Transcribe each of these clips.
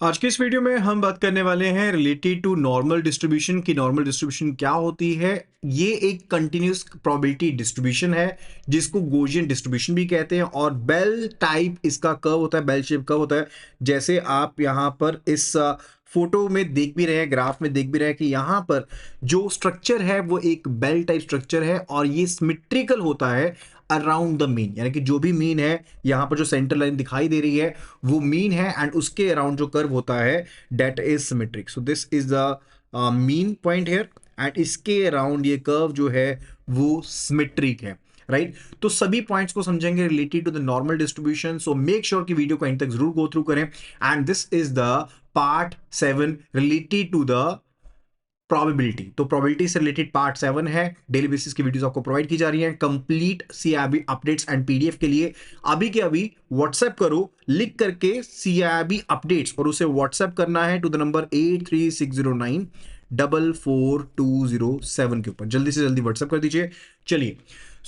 आज के इस वीडियो में हम बात करने वाले हैं रिलेटेड टू नॉर्मल डिस्ट्रीब्यूशन की नॉर्मल डिस्ट्रीब्यूशन क्या होती है। ये एक कंटिन्यूस प्रोबेबिलिटी डिस्ट्रीब्यूशन है जिसको गॉसियन डिस्ट्रीब्यूशन भी कहते हैं और बेल टाइप इसका कर्व होता है, बेल शेप कर्व होता है। जैसे आप यहाँ पर इस फोटो में देख भी रहे हैं, ग्राफ में देख भी रहे हैं कि यहाँ पर जो स्ट्रक्चर है वो एक बेल टाइप स्ट्रक्चर है और ये सिमेट्रिकल होता है अराउंड द मीन, यानी कि जो भी मीन है यहाँ पर जो सेंटर लाइन दिखाई दे रही है वो मीन है एंड उसके अराउंड जो कर्व होता है that is symmetric. So this is the mean point here and इसके अराउंड ये कर्व जो है वो सिमेट्रिक है, राइट। तो सभी पॉइंट्स को समझेंगे related to the normal distribution. So make sure कि वीडियो को एंड तक जरूर गो थ्रू करें and this is the part 7 related to the probability. तो प्रोबेबिलिटी से रिलेटेड पार्ट 7 है। डेली बेसिस की वीडियोस आपको प्रोवाइड की जा रही हैं complete CIB updates and PDF के लिए। अभी के अभी व्हाट्सएप करो लिख करके सीआईबी अपडेट्स और उसे व्हाट्सएप करना है टू द नंबर 8360944207 के ऊपर। जल्दी से जल्दी व्हाट्सएप कर दीजिए। चलिए,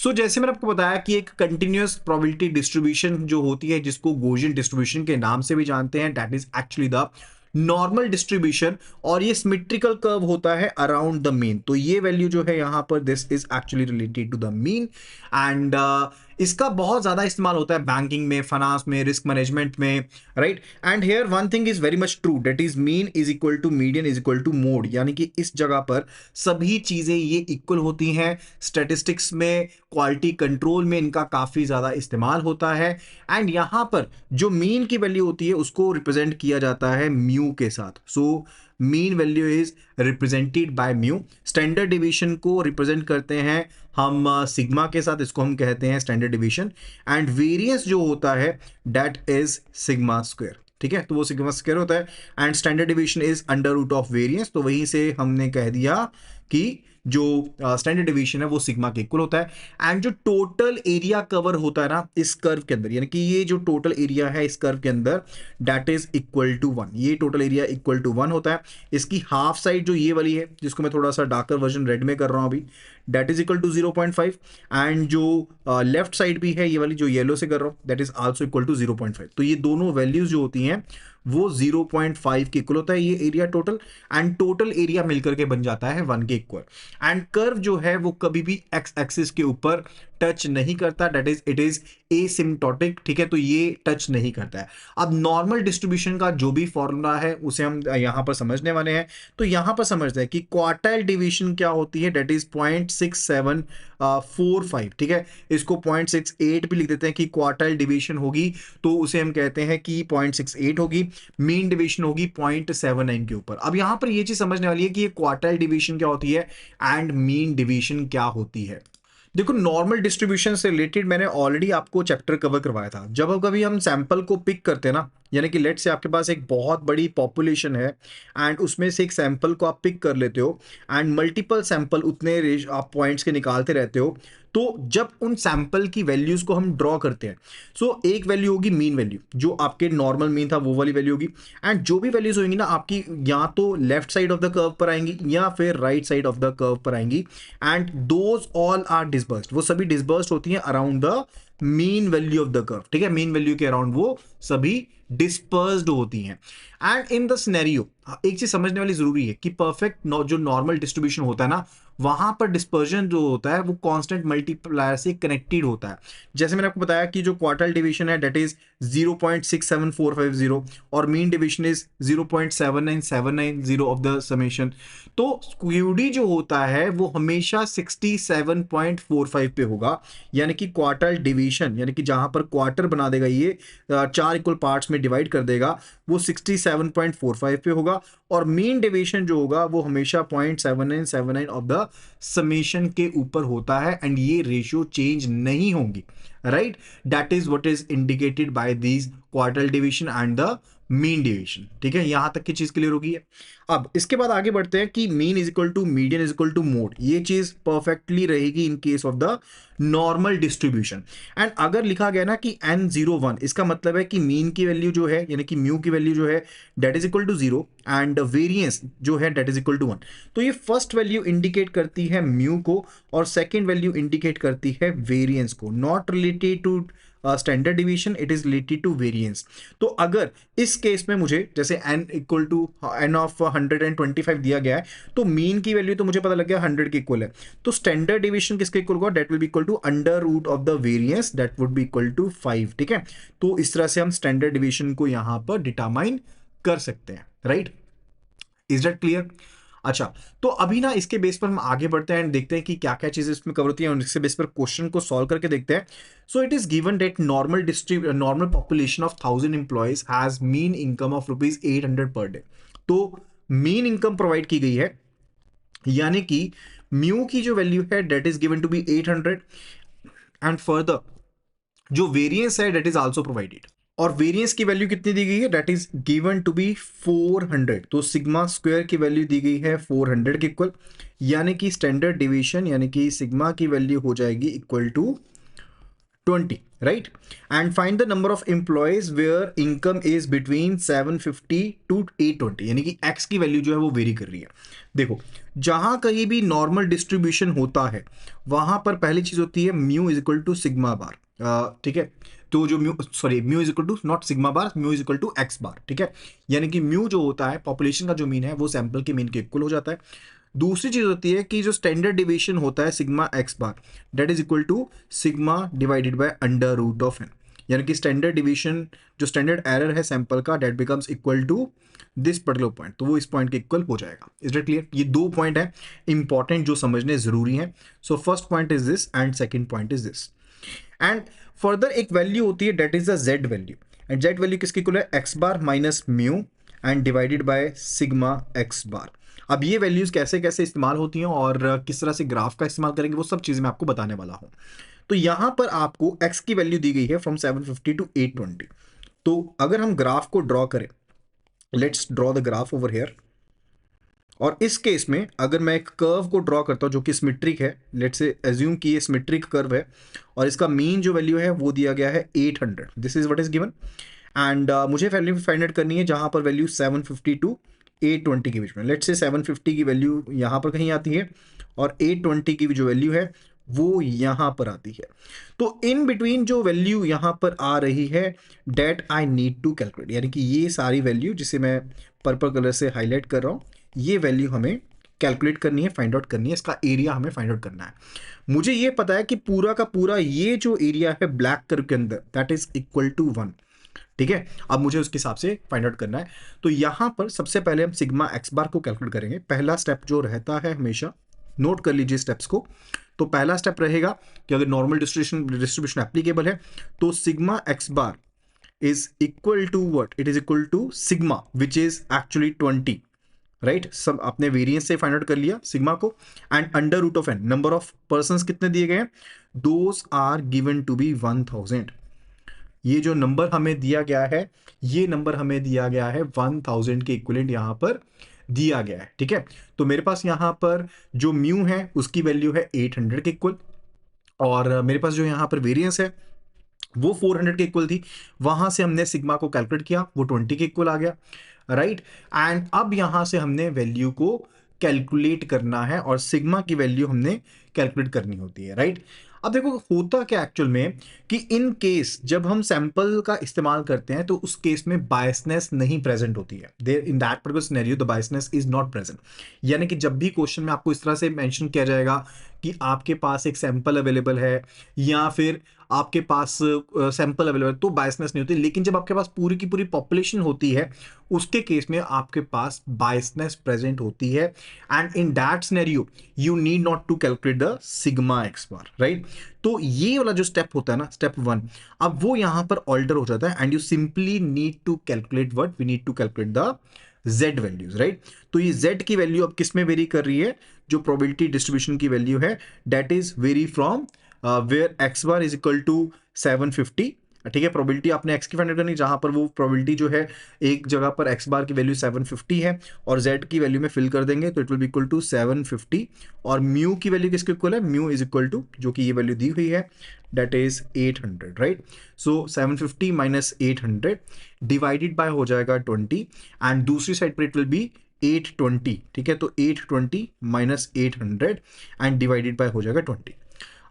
जैसे मैंने आपको बताया कि एक कंटिन्यूअस प्रोबेबिलिटी डिस्ट्रीब्यूशन जो होती है जिसको गॉसियन डिस्ट्रीब्यूशन के नाम से भी जानते हैं, that is actually the normal distribution और ये सिमेट्रिकल कर्व होता है अराउंड द मीन। तो ये वैल्यू जो है यहां पर this is actually related to the mean and इसका बहुत ज्यादा इस्तेमाल होता है बैंकिंग में, फाइनेंस में, रिस्क मैनेजमेंट में, right. And here one thing is very much true, that is mean is equal to median is equal to mode, यानी कि इस जगह पर सभी चीजें ये इक्वल होती हैं। स्टैटिस्टिक्स में, क्वालिटी कंट्रोल में इनका काफी ज्यादा इस्तेमाल होता है एंड यहां पर जो मीन की वैल्यू होती है उसको रिप्रेजेंट किया जाता है म्यू के साथ। So mean value is represented by mu. Standard division को रिप्रेजेंट करते हैं हम सिग्मा के साथ, इसको हम कहते हैं स्टैंडर्ड डिवीजन एंड वेरिएंस जो होता है दैट इज सिग्मा स्क्वायर। ठीक है, तो वो सिग्मा स्क्वायर होता है and standard division is under root of variance. तो वहीं से हमने कह दिया कि जो स्टैंडर्ड डिवीजन है वो सिग्मा के इक्वल होता है एंड जो टोटल एरिया कवर होता है ना इस कर्व के अंदर, यानी कि ये जो टोटल एरिया है इस कर्व के अंदर दैट इज इक्वल टू 1। ये टोटल एरिया इक्वल टू 1 होता है। इसकी हाफ साइड जो ये वाली है जिसको मैं थोड़ा सा डार्कर वर्जन रेड में कर रहा हूं अभी, that is equal to 0.5 and जो लेफ्ट साइड भी है ये वाली जो येलो से कर रहा हूं that is also equal to 0.5। तो ये दोनों वैल्यूज जो होती हैं वो 0.5 के इक्वल होता है ये area total and total area मिलकर के बन जाता है 1 के इक्वल। एंड कर्व जो है वो कभी भी एक्स एक्सिस के ऊपर टच नहीं करता, that is it is asymptotic. ठीक है, तो ये टच नहीं करता है। अब नॉर्मल डिस्ट्रीब्यूशन का जो भी फॉर्मूला है उसे हम यहां पर समझने वाले हैं। तो यहां पर समझते हैं कि क्वार्टाइल डिवीजन क्या होती है, दैट इज 0.6745। ठीक है, इसको 0.68 भी लिख देते हैं कि क्वार्टाइल डिवीजन होगी तो उसे हम कहते हैं कि 0.68 होगी। मीन डिवीजन होगी 0.79 के ऊपर। अब यहां पर ये चीज समझने वाली है कि ये क्वार्टाइल डिवीजन क्या होती है एंड मीन डिवीजन क्या होती है। देखो, नॉर्मल डिस्ट्रीब्यूशन से रिलेटेड मैंने ऑलरेडी आपको चैप्टर कवर करवाया था। जब कभी हम सैंपल को पिक करते हैं ना, यानी कि लेट से आपके पास एक बहुत बड़ी पॉपुलेशन है एंड उसमें से एक सैंपल को आप पिक कर लेते हो एंड मल्टीपल सैंपल उतने आप पॉइंट्स के निकालते रहते हो, तो जब उन सैंपल की वैल्यूज को हम ड्रॉ करते हैं एक वैल्यू होगी मीन वैल्यू, जो आपके नॉर्मल मीन था वो वाली वैल्यू होगी एंड जो भी वैल्यूज होंगी ना आपकी या तो left side of the curve पर आएंगी या फिर right side of the curve पर आएंगी एंड दोज ऑल आर डिस्बर्स्ड। वो सभी डिस्बर्स्ड होती हैं around the mean value of the curve. ठीक है, मीन वैल्यू के अराउंड वो सभी डिस्पर्स्ड होती हैं एंड इन द सिनेरियो एक चीज समझने वाली जरूरी है कि परफेक्ट जो नॉर्मल डिस्ट्रीब्यूशन होता है ना वहां पर डिस्पर्जन जो होता है वो कांस्टेंट मल्टीप्लायर से कनेक्टेड होता है। जैसे मैंने आपको बताया कि जो क्वार्टाइल डिवीजन है दैट इज 0.67450 और mean division is 0.79790 of the summation. तो क्यूडी जो होता है वो हमेशा 67.45 पे होगा, यानी कि क्वार्टाइल डिवीजन यानी कि जहां पर क्वार्टर बना देगा ये 4 इक्वल पार्ट्स में डिवाइड कर देगा वो 67.45 पे होगा और मीन डिवीजन जो होगा वो हमेशा 0.7979 ऑफ द समेशन के ऊपर होता है एंड ये रेशियो चेंज नहीं होंगी, right. That is what is indicated by these quartile division and the mean division. ठीक है, यहां तक की चीज क्लियर होगी है। अब इसके बाद आगे बढ़ते हैं कि mean is equal to median is equal to mode. ये चीज परफेक्टली रहेगी in case of the normal distribution and अगर लिखा गया ना कि n01 इसका मतलब है कि मीन की वैल्यू जो है यानी कि म्यू की वैल्यू जो है that is equal to 0 and variance जो है दैट इज इक्वल टू 1। तो ये फर्स्ट वैल्यू इंडिकेट करती है म्यू को और सेकेंड वैल्यू इंडिकेट करती है वेरिएंस को, not related to standard division, it is related to variance. तो अगर इस केस में मुझे जैसे n equal to n of 125 दिया गया है, तो मीन की वैल्यू तो मुझे पता लग गया 100 के इक्वल है, तो स्टैंडर्ड डिवीजन किसके इक्वल होगा, that will be equal to under root of the variance, that would be equal to 5। ठीक है, तो इस तरह से हम स्टैंडर्ड डिवीजन को यहां पर डिटरमाइन कर सकते हैं, राइट? Is that clear? अच्छा, तो अभी ना इसके बेस पर हम आगे बढ़ते हैं एंड देखते हैं कि क्या क्या चीजें इसमें कवर होती हैं, और इसके बेस पर क्वेश्चन को सॉल्व करके देखते हैं। सो it is given that normal population of 1000 employees has mean income of rupees 800 per day. तो मीन इनकम प्रोवाइड की गई है, यानी कि म्यू की जो वैल्यू है that is given to be 800, and further जो वेरिएंस है दैट इज आल्सो प्रोवाइडेड, और वेरिएंस की वैल्यू कितनी दी गई है, that is given to be 400। तो सिग्मा स्क्वायर की वैल्यू दी गई है 400 के इक्वल, यानी कि स्टैंडर्ड डिवीजन यानी कि सिग्मा की वैल्यू हो जाएगी equal to 20, right? And find the number of employees where income is between 750 to 820, यानी कि एक्स की वैल्यू जो है वो वेरी कर रही है। देखो, जहां कहीं भी नॉर्मल डिस्ट्रीब्यूशन होता है वहां पर पहली चीज होती है mu is equal to sigma bar. ठीक है, तो जो mu is equal to not sigma bar, mu is equal to x bar. ठीक है, यानी कि म्यू जो होता है पॉपुलेशन का जो मीन है वो सैंपल के मीन के इक्वल हो जाता है। दूसरी चीज होती है कि जो स्टैंडर्ड डिवीजन होता है sigma x bar, that is equal to sigma divided by under root of N, यानी कि स्टैंडर्ड डिवीजन जो स्टैंडर्ड एरर है सैंपल का that becomes equal to this particular point, तो वो इस पॉइंट के इक्वल हो जाएगा। Is that clear? ये दो पॉइंट है इंपॉर्टेंट जो समझने जरूरी है। So first point is this and second point is this. And further एक वैल्यू होती है that is the Z value, and Z value किसकी इक्वल है, x bar minus mu and divided by sigma x bar. अब ये values कैसे कैसे इस्तेमाल होती हैं और किस तरह से ग्राफ का इस्तेमाल करेंगे वो सब चीजें मैं आपको बताने वाला हूं। तो यहां पर आपको x की वैल्यू दी गई है फ्रॉम 750 टू 820। तो अगर हम ग्राफ को ड्रॉ करें, let's draw the graph over here, और इस केस में अगर मैं एक कर्व को ड्रॉ करता हूं जो कि सिमेट्रिक है, लेट्स से एज्यूम कि ये सिमेट्रिक कर्व है और इसका मीन जो वैल्यू है वो दिया गया है 800, this is what is given. And मुझे वैल्यू फाइंड आउट करनी है जहां पर वैल्यू 750 टू 820 के बीच में। लेट्स से 750 की वैल्यू यहां पर कहीं आती है और 820 की जो वैल्यू है वो यहां पर आती है। तो इन बिटवीन जो वैल्यू यहां पर आ रही है that I need to calculate, यानी कि ये सारी वैल्यू जिसे मैं पर्पल कलर से हाईलाइट कर रहा हूं, ये वैल्यू हमें कैलकुलेट करनी है, फाइंड आउट करनी है, इसका एरिया हमें फाइंड आउट करना है। मुझे ये पता है कि पूरा का पूरा ये जो एरिया है ब्लैक कर्व के अंदर दैट इज इक्वल टू 1। ठीक है, अब मुझे उसके हिसाब से फाइंड आउट करना है। तो यहां पर सबसे पहले हम सिग्मा एक्स बार को कैलकुलेट करेंगे। पहला स्टेप जो रहता है हमेशा, नोट कर लीजिए स्टेप्स को। तो पहला स्टेप रहेगा कि अगर नॉर्मल डिस्ट्रीब्यूशन एप्लीकेबल है तो sigma x bar is equal to what, it is equal to sigma which is actually 20, right? सब आपने वेरिएंस से फाइंड आउट कर लिया सिग्मा को, and under root of n, number of persons कितने दिए गए हैं, those are given to be 1000। ये जो नंबर हमें दिया गया है, ये नंबर हमें दिया गया है 1000 के इक्विवेलेंट यहां पर दिया गया है। ठीक है, तो मेरे पास यहां पर जो म्यू है उसकी वैल्यू है 800 के इक्वल, और मेरे पास जो यहां पर वेरिएंस है वो 400 के इक्वल थी। वहां से हमने सिग्मा को कैलकुलेट किया, वो 20 के इक्वल आ गया, राइट? एंड अब यहां से हमने वैल्यू को कैलकुलेट करना है और सिग्मा की वैल्यू हमने कैलकुलेट करनी होती है, राइट? अब देखो होता क्या एक्चुअल में कि इन केस जब हम सैंपल का इस्तेमाल करते हैं तो उस केस में बायसनेस नहीं प्रेजेंट होती है, there in that particular scenario the biasness is not present. यानी कि जब भी क्वेश्चन में आपको इस तरह से मेंशन किया जाएगा कि आपके पास एक सैंपल अवेलेबल है या फिर आपके पास सैंपल अवेलेबल, तो बायसनेस नहीं होती। लेकिन जब आपके पास पूरी की पूरी पॉपुलेशन होती है उसके केस में आपके पास बायसनेस प्रेजेंट होती है, and in that scenario you need not to calculate the sigma x bar, right? तो ये वाला जो स्टेप होता है ना, स्टेप 1, अब वो यहां पर ऑल्टर हो जाता है and you simply need to calculate what, we need to calculate the z values, right? तो ये z की वैल्यू अब किस में वेरी कर रही है, जो प्रोबेबिलिटी डिस्ट्रीब्यूशन की वैल्यू है that is vary from where x bar is equal to 750। ठीक है, प्रोबेबिलिटी आपने x की फाइंड करनी, जहां पर वो प्रोबेबिलिटी जो है एक जगह पर x बार की वैल्यू 750 है और z की वैल्यू में फिल कर देंगे तो it will be equal to 750, और म्यू की वैल्यू किसके इक्वल है, म्यू इज इक्वल टू जो कि ये वैल्यू दी हुई है that is 800, right? So 750 minus 800 divided by हो जाएगा 20, एंड दूसरी साइड पर इट विल बी 820। ठीक है, तो 820 माइनस 800 एंड डिवाइडेड बाय हो जाएगा 20।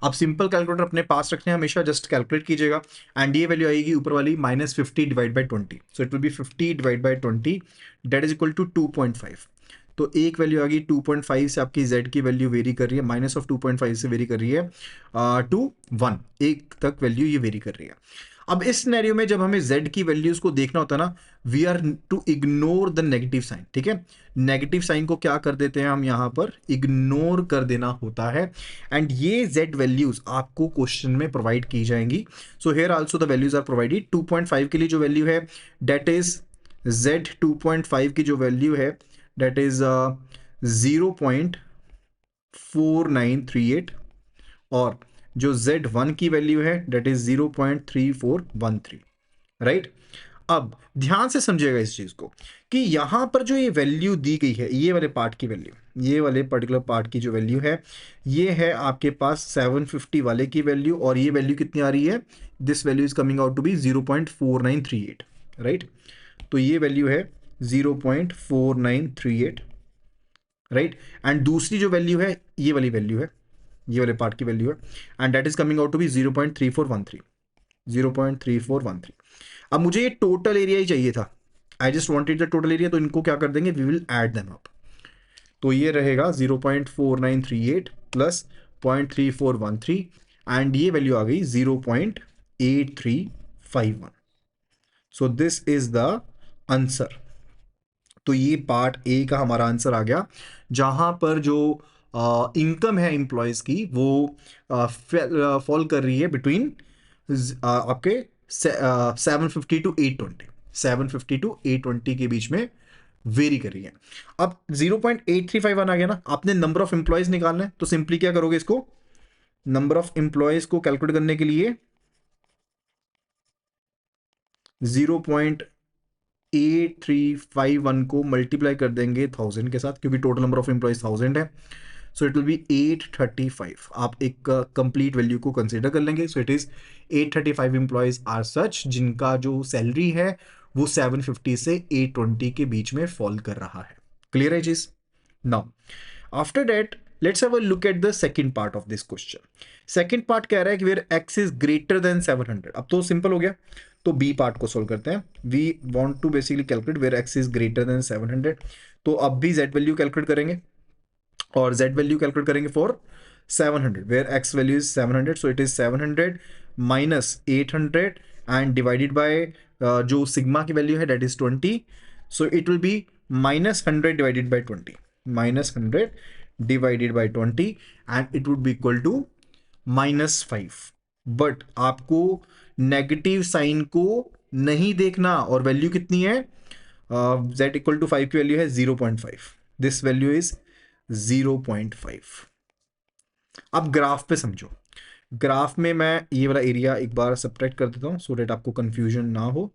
अब सिंपल कैलकुलेटर अपने पास रखने हमेशा, जस्ट कैलकुलेट कीजिएगा एंड ये वैल्यू आएगी ऊपर वाली -50 divide by 20, so it will be 50 divide by 20 that is equal to 2.5। तो एक वैल्यू आ गई 2.5 से आपकी z की वैल्यू वेरी कर रही है, -2.5 से वेरी कर रही है टू 1, एक तक वैल्यू ये वेरी कर रही है। अब इस सिनेरियो में जब हमें z की वैल्यूज को देखना होता है ना, we are to ignore the negative sign, ठीक है। नेगेटिव साइन को क्या कर देते हैं हम यहाँ पर, इग्नोर कर देना होता है एंड ये z वैल्यूज आपको क्वेश्चन में प्रोवाइड की जाएंगी। So here also the values are provided. 2.5 के लिए जो वैल्यू है डेट इज z 2.5 की जो वैल्यू है डेट इज 0.4938 और जो z1 की वैल्यू है डेट इज 0.3413, राइट। अब ध्यान से समझिएगा इस चीज को कि यहां पर जो ये वैल्यू दी गई है, ये वाले पार्ट की वैल्यू, ये वाले पर्टिकुलर पार्ट की जो वैल्यू है, ये है आपके पास 750 वाले की वैल्यू, और ये वैल्यू कितनी आ रही है, this value is coming out to be 0.4938, right. तो ये वैल्यू है 0.4938, राइट। एंड दूसरी जो वैल्यू है ये वाली वैल्यू है, ये वाले पार्ट की वैल्यू है and that is coming out to be 0.3413। अब मुझे ये टोटल एरिया ही चाहिए था, I just wanted the total area, तो इनको क्या कर देंगे, we will add them up. तो ये रहेगा 0.4938 प्लस 0.3413 एंड ये वैल्यू आ गई 0.8351। So this is the answer. तो ये पार्ट ए का हमारा आंसर आ गया, जहां पर जो इनकम है एम्प्लॉयज की वो फॉल कर रही है बिटवीन आपके 750 टू 820, 750 टू 820 के बीच में वेरी कर रही है। अब 0.8351 आ गया ना, आपने नंबर ऑफ एम्प्लॉयज निकालना है, तो सिंपली क्या करोगे, इसको नंबर ऑफ एम्प्लॉयज को कैलकुलेट करने के लिए 0.8351 को मल्टीप्लाई कर देंगे 1000 के साथ, क्योंकि टोटल नंबर ऑफ एम्प्लॉयज 1000 है। So it will be 835। आप एक कंप्लीट वैल्यू को कंसीडर कर लेंगे। So it is 835 employees are such जिनका जो सैलरी है वो 750 से 820 के बीच में फॉल कर रहा है। क्लियर है चीज? Now after that let's have a look at the second part of this question. Second part कह रहा है कि where x is greater than 700। अब तो सिंपल हो गया, तो बी पार्ट को सोल्व करते हैं। We want to basically calculate where x is greater than 700। तो अब भी z वैल्यू कैलकुलेट करेंगे और z वैल्यू कैलकुलेट करेंगे for 700 where x value is 700। So it is 700 minus 800 and divided by जो सिग्मा की वैल्यू है that is 20। So it will be -100 divided by 20, -100 divided by 20 and it would be equal to -5। But आपको negative sign को नहीं देखना, और value कितनी है, z इक्वल टू 5 की वैल्यू है 0.5, दिस वैल्यू इज 0.5। अब ग्राफ पे समझो, ग्राफ में मैं ये वाला एरिया एक बार सब्ट्रैक्ट कर देता हूं सो डेट आपको कंफ्यूजन ना हो।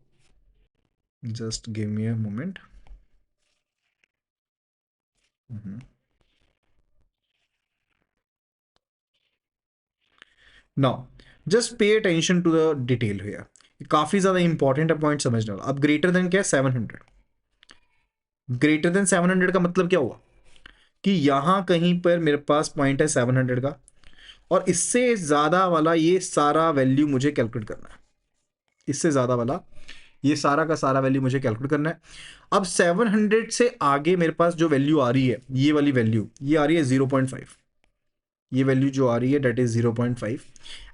Just give me a moment. Now just pay attention to the detail here, काफी ज्यादा इंपॉर्टेंट है पॉइंट समझने वाला। अब ग्रेटर देन क्या है, 700। ग्रेटर देन 700 का मतलब क्या हुआ कि यहां कहीं पर मेरे पास पॉइंट है 700 का, और इससे ज्यादा वाला ये सारा वैल्यू मुझे कैलकुलेट करना है, इससे ज्यादा वाला ये सारा का सारा वैल्यू मुझे कैलकुलेट करना है। अब 700 से आगे मेरे पास जो वैल्यू आ रही है, ये वाली वैल्यू ये आ रही है 0.5, ये वैल्यू जो आ रही है डेट इज 0.5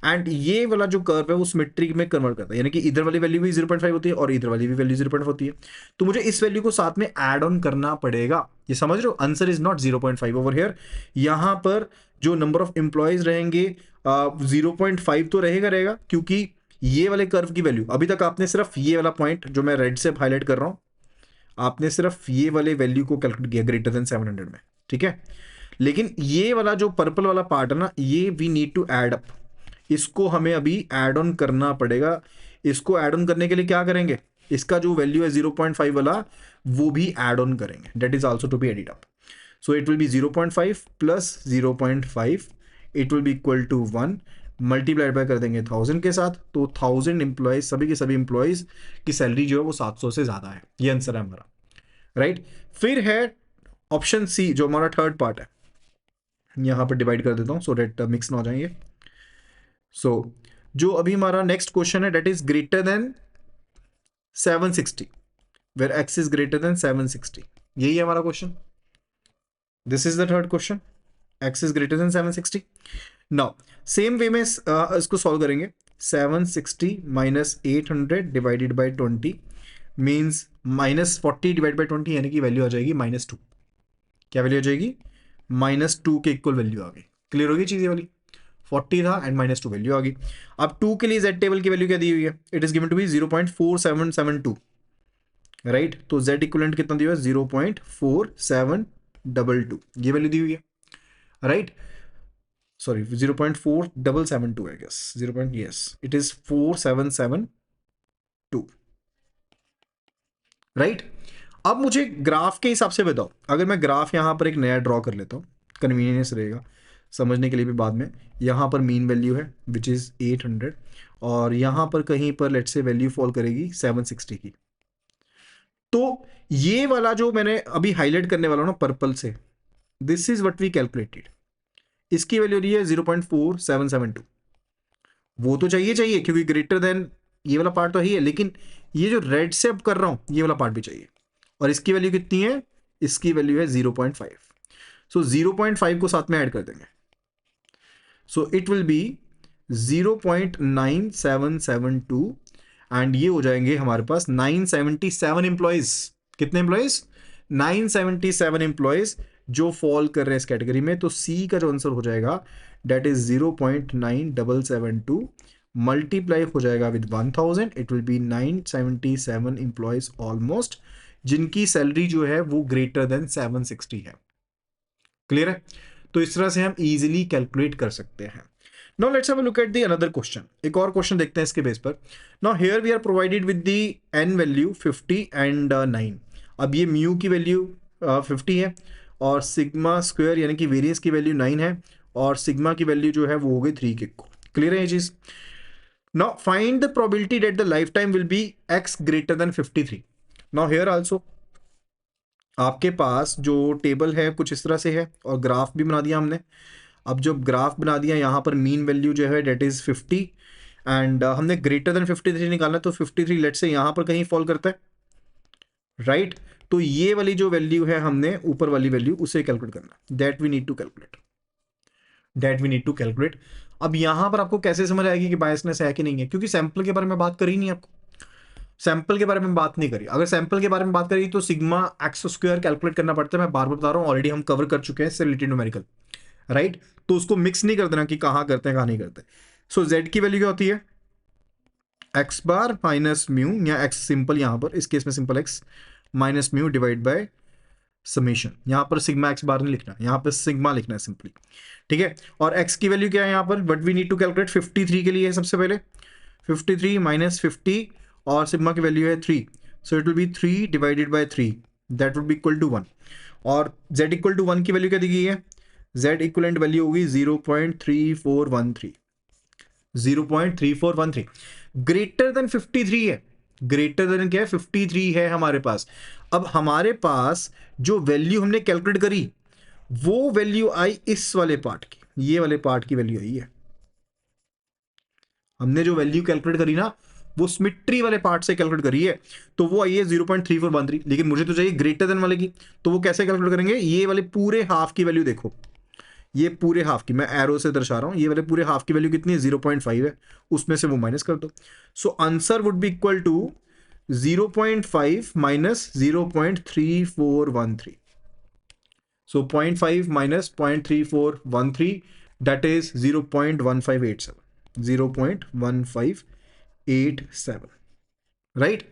एंड ये वाला जो कर्व है वो सिमेट्रिक में कन्वर्ट करता है, यानी कि इधर वाली वैल्यू भी 0.5 होती है और इधर वाली भी वैल्यू 0.5 होती है। तो मुझे इस वैल्यू को साथ में ऐड ऑन करना पड़ेगा। ये समझ रहे हो, answer is not 0.5 over here. यहां पर जो नंबर ऑफ एम्प्लॉयज रहेंगे 0.5 तो रहेगा क्योंकि ये वाले कर्व की वैल्यू, अभी तक आपने सिर्फ ये वाला पॉइंट जो मैं रेड से हाईलाइट कर रहा हूं, आपने सिर्फ ये वाले वैल्यू को कैलकुलेट किया ग्रेटर देन 700 में, ठीक है। लेकिन ये वाला जो पर्पल वाला पार्ट है ना, ये we need to add up, इसको हमें अभी ऐड ऑन करना पड़ेगा। इसको ऐड ऑन करने के लिए क्या करेंगे, इसका जो वैल्यू है 0.5 वाला वो भी ऐड ऑन करेंगे, that is also to be added up. So it will be 0.5 plus 0.5 it will be equal to 1, multiplied by कर देंगे 1000 के साथ, तो 1000 एम्प्लॉयज, सभी के सभी एम्प्लॉयज की सैलरी जो है वो 700 से ज्यादा है। ये आंसर है हमारा, राइट। फिर है ऑप्शन सी जो हमारा थर्ड पार्ट है, यहां पर डिवाइड कर देता हूं सो डेट मिक्स ना हो जाएंगे। सो जो अभी हमारा नेक्स्ट क्वेश्चन है that is greater than 760 where x is greater than 760, यही है हमारा question. This is the third question, x is greater than 760. Now same way में इसको सॉल्व करेंगे. 760 minus 800 divided by 20 means minus 40 divide by 20, यानी कि value आ जाएगी -2. क्या वैल्यू आ जाएगी? -2 के इक्वल वैल्यू आ गई. क्लियर होगी चीज़ ये वाली? 40 था एंड -2 वैल्यू आ गई. अब 2 के लिए z टेबल की वैल्यू क्या दी हुई है? It is given to be 0.4772, right. तो z इक्वलेंट कितना दिया हुआ है? 0.4722, ये वैल्यू दी हुई है, right. Sorry 0.4772 I guess, 0. Yes it is 4772, right. अब मुझे ग्राफ के हिसाब से बताओ, अगर मैं ग्राफ यहाँ पर एक नया ड्रॉ कर लेता हूँ, कन्वीनियंस रहेगा समझने के लिए भी बाद में. यहाँ पर मीन वैल्यू है विच इज़ 800 और यहाँ पर कहीं पर लेट्स से वैल्यू फॉल करेगी 760 की. तो ये वाला जो मैंने अभी हाईलाइट करने वाला हूँ ना पर्पल से, this is what we calculated. इसकी वैल्यू रही है 0.4772. वो तो चाहिए क्योंकि ग्रेटर देन ये वाला पार्ट तो ही है, लेकिन ये जो रेड से अब कर रहा हूँ ये वाला पार्ट भी चाहिए. और इसकी वैल्यू कितनी है? इसकी वैल्यू है 0.5. सो 0.5 को साथ में ऐड कर देंगे. सो इट विल बी 0.9772 एंड ये हो जाएंगे हमारे पास 977 एम्प्लॉयज. कितने एम्प्लॉयज? 977 एम्प्लॉयज जो फॉल कर रहे हैं इस कैटेगरी में. तो सी का जो आंसर हो जाएगा डेट इज 0.9772 मल्टीप्लाई हो जाएगा with 1000. It will B 977 employees almost, जिनकी सैलरी जो है वो ग्रेटर देन 760 है. क्लियर है? तो इस तरह से हम इजीली कैलकुलेट कर सकते हैं. Now let's have a look at the another question. एक और क्वेश्चन देखते हैं इसके बेस पर. Now here we are provided with the n value 50 and 9. अब ये म्यू की वैल्यू 50 है और सिग्मा स्क्वायर यानी कि वेरियंस की वैल्यू 9 है और सिग्मा की वैल्यू जो है वो हो गई 3 के इक्वल. क्लियर है ये चीज? Now find the probability that the life time will be x greater than 53. Now here also आपके पास जो टेबल है कुछ इस तरह से है और ग्राफ भी बना दिया हमने. अब जब ग्राफ बना दिया यहाँ पर मीन वैल्यू जो है डेट इज 50 एंड हमने ग्रेटर देन 53 निकालना है. तो 53 लेट से यहाँ पर कहीं फॉल करता है, राइट. तो ये वाली जो वैल्यू है हमने ऊपर वाली वैल्यू उसे कैलकुलेट करना, that we need to calculate. अब यहां पर आपको कैसे समझ आएगी कि बायसनेस है कि नहीं है? क्योंकि सैंपल के बारे में बात करी नहीं आपको, सैंपल के बारे में बात नहीं करी. अगर सैंपल के बारे में बात करी तो सिग्मा एक्स स्क्वायर कैलकुलेट करना पड़ता है. मैं बार बार बता रहा हूं, ऑलरेडी हम कवर कर चुके हैं इससे रिलेटेड न्यूमेरिकल, राइट. तो उसको मिक्स नहीं कर देना कि कहां करते हैं कहां नहीं करते. सो जेड की वैल्यू क्या होती है? एक्स बार माइनस म्यू, या एक्स सिंपल, यहां पर इस केस में simple x minus mu divide by summation. यहां पर सिग्मा एक्स बार नहीं लिखना, यहां पर सिग्मा लिखना है सिंपली, ठीक है. और एक्स की वैल्यू क्या है यहां पर? But we need to calculate 53 के लिए है सबसे पहले. 53 माइनस 50 और सिग्मा की वैल्यू है 3. So it will be 3 divided by 3, that will be equal to 1. और z इक्वल टू 1 की वैल्यू क्या दी गई है? z इक्वलेंट वैल्यू होगी 0.3413. 0.3413 ग्रेटर देन 53 है. ग्रेटर देन क्या है? 53 है हमारे पास. अब हमारे पास जो वैल्यू हमने कैलकुलेट करी वो वैल्यू आई इस वाले पार्ट की, ये वाले पार्ट की वैल्यू आई है. हमने जो वैल्यू कैलकुलेट करी ना वो सिमेट्री वाले पार्ट से कैलकुलेट करी है, तो वो आई है 0.3413. लेकिन मुझे तो चाहिए ग्रेटर देन वाले की. तो वो कैसे कैलकुलेट करेंगे? ये वाले पूरे हाफ की वैल्यू देखो, ये पूरे हाफ की मैं एरो से दर्शा रहा हूं. ये वाले पूरे हाफ की वैल्यू कितनी है? 0.5 है. उसमें से वो माइनस कर दो. So answer would be equal to 0.5 minus 0.3413. So 0.5 minus 0.3413 that is 0.1587. 0.1587, right.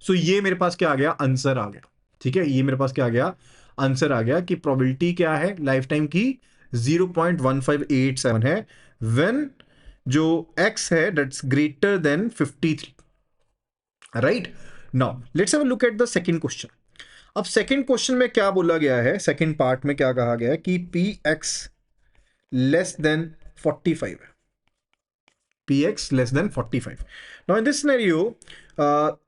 So ये मेरे पास क्या आ गया? आंसर आ गया. ठीक है, ये मेरे पास क्या आ गया? आंसर आ गया कि प्रोबेबिलिटी क्या है लाइफ टाइम की? 0.1587 है व्हेन जो x है that's greater than 53, right. Now let's have a look at the second question. अब सेकंड क्वेश्चन में क्या बोला गया है? सेकंड पार्ट में क्या कहा गया है कि px लेस देन 45 है. px less than 45. Now in this scenario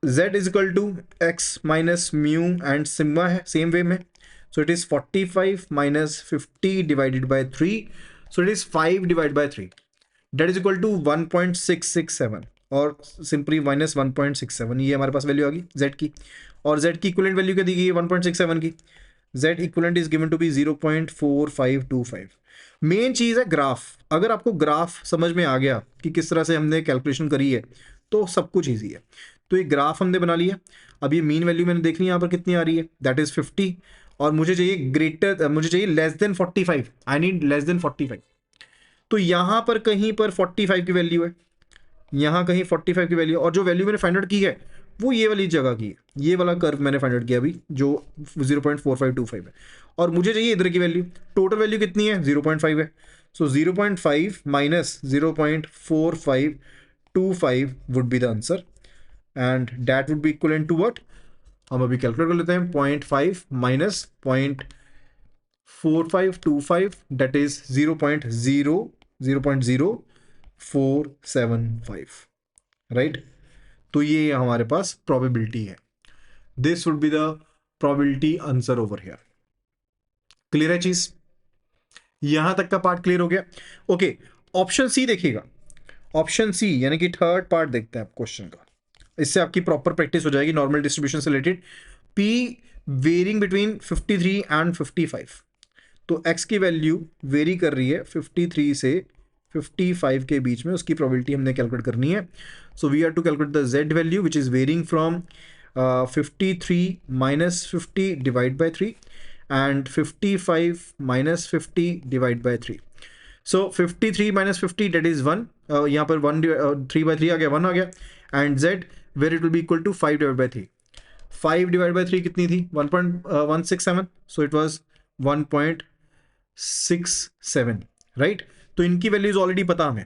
z is equal to x minus mu and sigma है same way में. So it is 45 minus 50 divided by 3. So it is 5 divided by 3. That is equal to 1.667 और simply minus 1.67, ये हमारे पास value आ गई z की। और z की इक्विवेलेंट वैल्यू क्या दी गई है 1.67 की। z equivalent is given to be 0.4525। Main चीज है ग्राफ। अगर आपको ग्राफ समझ में आ गया कि किस तरह से हमने कैलकुलेशन करी है तो सब कुछ ईजी है। तो ये ग्राफ हमने बना लिया। अब ये मीन वैल्यू मैंने देख ली यहाँ पर कितनी आ रही है, दैट इज 50। और मुझे चाहिए less than 45, I need less than 45। तो यहां पर कहीं पर 45 की वैल्यू है, यहां कहीं 45 की वैल्यू, और जो वैल्यू मैंने फाइंड आउट की है वो ये वाली जगह की है, ये वाला कर्व मैंने फाइंड आउट किया अभी जो 0.4525 है। और मुझे चाहिए इधर की वैल्यू। टोटल वैल्यू कितनी है 0.5 है। So 0.5 minus 0.4525 would be the answer and that would be equivalent to what. हम अभी कैलकुलेट कर लेते हैं। 0.5 माइनस 0.4525 दैट इज 0.0475, राइट। तो ये हमारे पास प्रोबेबिलिटी है। This would be the probability answer over here. Clear है चीज, यहां तक का पार्ट क्लियर हो गया। ओके, ऑप्शन सी देखिएगा। ऑप्शन सी यानी कि थर्ड पार्ट देखते हैं आप क्वेश्चन का, इससे आपकी प्रॉपर प्रैक्टिस हो जाएगी नॉर्मल डिस्ट्रीब्यूशन से related. P varying between 53 and 55। तो x की वैल्यू वेरी कर रही है 53 से 55 के बीच में, उसकी प्रोबेबिलिटी हमने कैलकुलेट करनी है। So we are to calculate the z value which is varying from 53 minus 50 divide by 3 and 55 minus 50 divide by 3। So 53 minus 50 that is 1, यहाँ पर 3/3 आ गया, 1 आ गया। And z where it will be equal to 5 divide by 3। 5 divide by 3 कितनी थी 1.167, so it was 1.67, right. तो इनकी वैल्यूज ऑलरेडी पता हमें।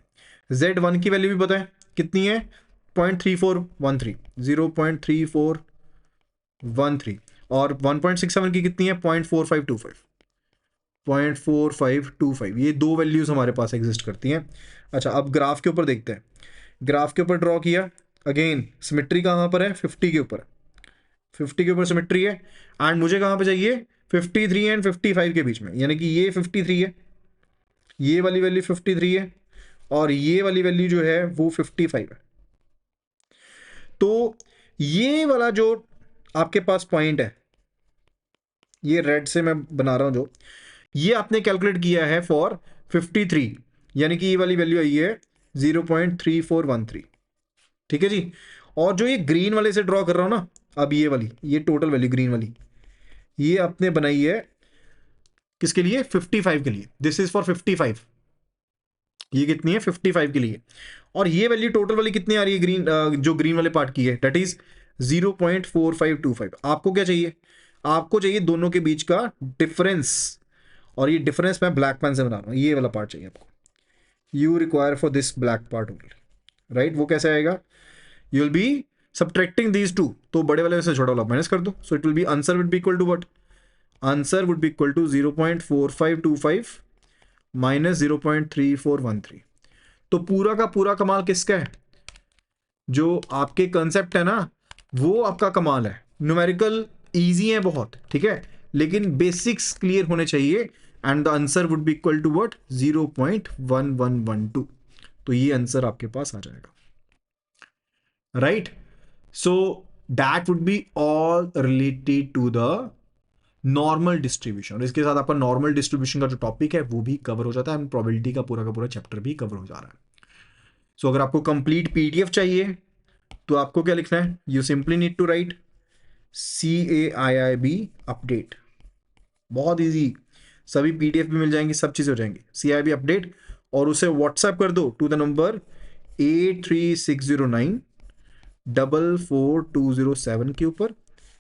z1 की वैल्यू भी पता है कितनी है 0.3413, 0.3413। और 1.67 की कितनी है 0.4525, ये दो वैल्यूज हमारे पास एग्जिस्ट करती हैं। अच्छा, अब ग्राफ के ऊपर देखते हैं। ग्राफ के ऊपर ड्रॉ किया, अगेन सिमेट्री कहाँ पर है 50 के ऊपर, 50 के ऊपर सिमेट्री है। एंड मुझे कहाँ पे चाहिए 53 एंड 55 के बीच में, यानी कि ये 53 है, ये वाली वैल्यू 53 है और ये वाली वैल्यू जो है वो 55 है। तो ये वाला जो आपके पास पॉइंट है, ये रेड से मैं बना रहा हूं जो, ये आपने कैलकुलेट किया है फॉर 53, यानी कि ये वाली वैल्यू आई है 0.3413, ठीक है जी। और जो ये ग्रीन वाले से ड्रॉ कर रहा हूं ना, अब ये वाली, ये टोटल वैल्यू ग्रीन वाली, ये आपने बनाई है किसके लिए 55 के लिए, दिस इज फॉर 55। ये कितनी है 55 के लिए। और ये वैल्यू टोटल वाली कितनी आ रही है ग्रीन, जो ग्रीन वाले पार्ट की है, दैट इज 0.4525। आपको क्या चाहिए, आपको चाहिए दोनों के बीच का डिफरेंस, और ये डिफरेंस मैं ब्लैक पेन से बना रहा हूं, ये वाला पार्ट चाहिए आपको। You require for this black part only, right. वो कैसे आएगा, you will be subtracting these two, तो बड़े वाले से छोटा वाला माइनस कर दो। So it will be answer would be equal to what, answer would be equal to 0.4525 minus 0.3413। तो पूरा का पूरा कमाल किसका है, जो आपके कंसेप्ट है ना वो आपका कमाल है। न्यूमेरिकल इजी है बहुत, ठीक है, लेकिन बेसिक्स क्लियर होने चाहिए। And the answer would be equal to what 0.1112। तो ये आंसर आपके पास आ जाएगा, right. So that would be all related to the normal distribution. और इसके साथ आपका नॉर्मल डिस्ट्रीब्यूशन का जो टॉपिक है वो भी कवर हो जाता है, एंड प्रोबेबिलिटी का पूरा चैप्टर भी कवर हो जा रहा है। सो अगर आपको कंप्लीट पीडीएफ चाहिए तो आपको क्या लिखना है, you simply need to write CAIIB update, बहुत इजी, सभी पीडीएफ भी मिल जाएंगी, सब चीजें हो जाएंगी। CAIIB अपडेट, और उसे व्हाट्सएप कर दो टू द नंबर 8360944207 के ऊपर,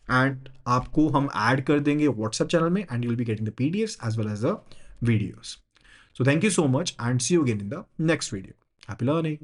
एंड आपको हम ऐड कर देंगे व्हाट्सएप चैनल में, and you will be getting the PDFs as well as the videos. So thank you so much and see you again in the next video. Happy learning.